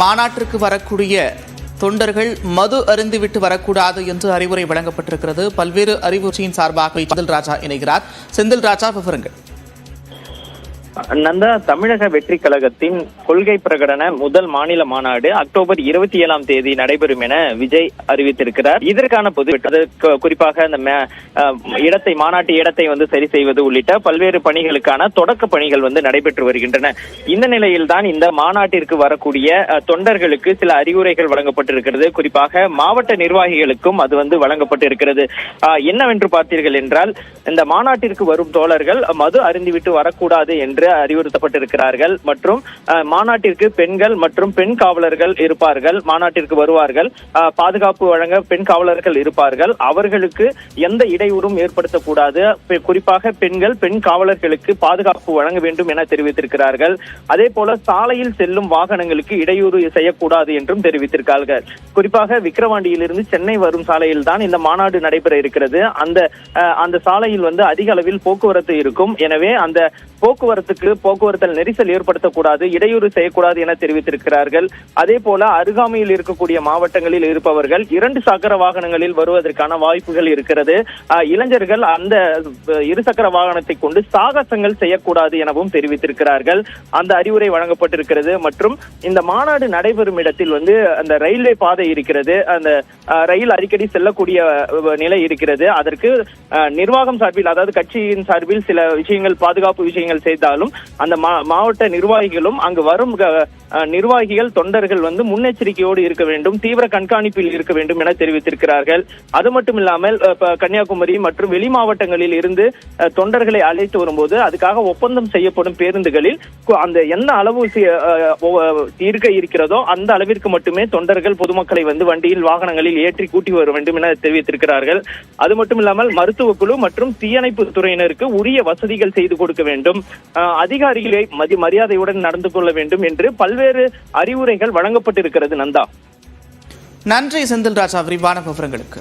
மாநாட்டிற்கு வரக்கூடிய தொண்டர்கள் மது அருந்திவிட்டு வரக்கூடாது என்று அறிவுரை வழங்கப்பட்டிருக்கிறது. பல்வேறு அறிவுரையின் சார்பாக செந்தில் ராஜா இணைகிறார். செந்தில் ராஜா, விவரங்கள். நந்தா, தமிழக வெற்றி கழகத்தின் கொள்கை பிரகடன முதல் மாநில மாநாடு அக்டோபர் 27 நடைபெறும் என விஜய் அறிவித்திருக்கிறார். இதற்கான குறிப்பாக அந்த மாநாட்டு இடத்தை சரி செய்வது உள்ளிட்ட பல்வேறு பணிகளுக்கான தொடக்க பணிகள் நடைபெற்று வருகின்றன. இந்த நிலையில் தான் இந்த மாநாட்டிற்கு வரக்கூடிய தொண்டர்களுக்கு சில அறிவுரைகள் வழங்கப்பட்டிருக்கிறது. குறிப்பாக மாவட்ட நிர்வாகிகளுக்கும் அது வழங்கப்பட்டிருக்கிறது. என்னவென்று பார்த்தீர்கள் என்றால், இந்த மாநாட்டிற்கு வரும் தோழர்கள் மது அருந்திவிட்டு வரக்கூடாது என்று அறிவுறுத்தப்பட்டிருக்கிறார்கள். மற்றும் மாநாட்டிற்கு பெண்கள் மற்றும் பெண் காவலர்கள் இருப்பார்கள். மாநாட்டிற்கு வருவார்கள், பாதுகாப்பு வழங்க பெண் காவலர்கள் இருப்பார்கள். அவர்களுக்கு எந்த இடையூறும் ஏற்படுத்தக்கூடாது. குறிப்பாக பெண்கள் பெண் காவலர்களுக்கு பாதுகாப்பு வழங்க வேண்டும் என தெரிவித்திருக்கிறார்கள். அதே போல சாலையில் செல்லும் வாகனங்களுக்கு இடையூறு செய்யக்கூடாது என்றும் தெரிவித்திருக்கிறார்கள். குறிப்பாக விக்கிரவாண்டியிலிருந்து சென்னை வரும் சாலையில் தான் இந்த மாநாடு நடைபெற இருக்கிறது. அந்த சாலையில் அதிக அளவில் போக்குவரத்து இருக்கும். எனவே அந்த போக்குவரத்து நெரிசல் ஏற்படுத்தக்கூடாது, இடையூறு செய்யக்கூடாது என தெரிவித்திருக்கிறார்கள். அதே போல அருகாமையில் இருக்கக்கூடிய மாவட்டங்களில் இருப்பவர்கள் 2 சக்கர வாகனங்களில் வருவதற்கான வாய்ப்புகள் இருக்கிறது. இளைஞர்கள் அந்த 2 சக்கர வாகனத்தை கொண்டு சாகசங்கள் செய்யக்கூடாது எனவும் தெரிவித்திருக்கிறார்கள். அந்த அறிவுரை வழங்கப்பட்டிருக்கிறது. மற்றும் இந்த மாநாடு நடைபெறும் இடத்தில் அந்த ரயில்வே பாதை இருக்கிறது. அந்த ரயில் அடிக்கடி செல்லக்கூடிய நிலை இருக்கிறது. அதற்கு நிர்வாகம் சார்பில், அதாவது கட்சியின் சார்பில் சில விஷயங்கள், பாதுகாப்பு விஷயங்கள் செய்தாலும் அந்த மாவட்ட நிர்வாகிகளும் அங்கு வரும் நிர்வாகிகள் தொண்டர்கள் முன்னெச்சரிக்கையோடு இருக்க வேண்டும், தீவிர கண்காணிப்பில் இருக்க வேண்டும் என தெரிவித்திருக்கிறார்கள். அது மட்டும் இல்லாமல் கன்னியாகுமரி மற்றும் வெளி மாவட்டங்களில் இருந்து தொண்டர்களை அழைத்து வரும்போது அதுக்காக ஒப்பந்தம் செய்யப்படும் பேருந்துகளில் அந்த என்ன அளவு இருக்க இருக்கிறதோ அந்த அளவிற்கு மட்டுமே தொண்டர்கள் பொதுமக்களை வண்டியில் வாகனங்களில் ஏற்றி கூட்டி வர வேண்டும் என தெரிவித்திருக்கிறார்கள். அது மட்டும் இல்லாமல் மருத்துவ குழு மற்றும் தீயணைப்பு துறையினருக்கு உரிய வசதிகள் செய்து கொடுக்க வேண்டும், அதிகாரிகளை மரியாதையுடன் நடந்து கொள்ள வேண்டும் என்று பல்வேறு அறிவுரைகள் வழங்கப்பட்டிருக்கிறது. நந்தா, நன்றி செந்தில் ராஜா, விரிவான விவரங்களுக்கு.